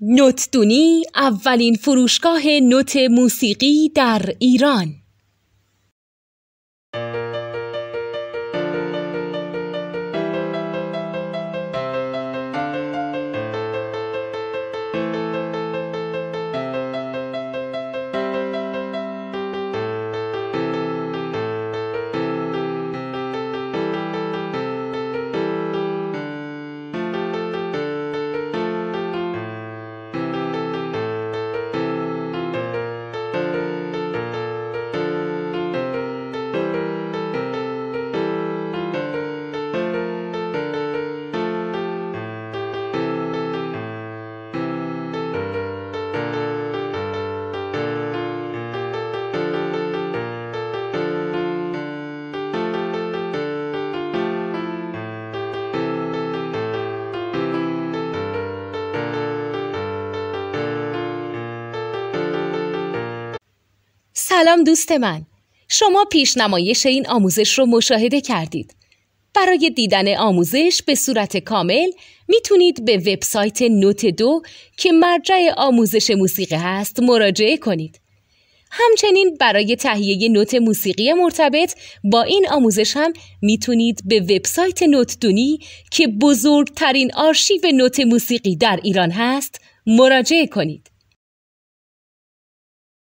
نوتدونی اولین فروشگاه نوت موسیقی در ایران. سلام دوست من، شما پیشنمایش این آموزش رو مشاهده کردید. برای دیدن آموزش به صورت کامل میتونید به وبسایت نوت 2 که مرجع آموزش موسیقی هست مراجعه کنید. همچنین برای تهیه نوت موسیقی مرتبط با این آموزش هم میتونید به وبسایت نوتدونی که بزرگترین آرشیو نوت موسیقی در ایران هست مراجعه کنید.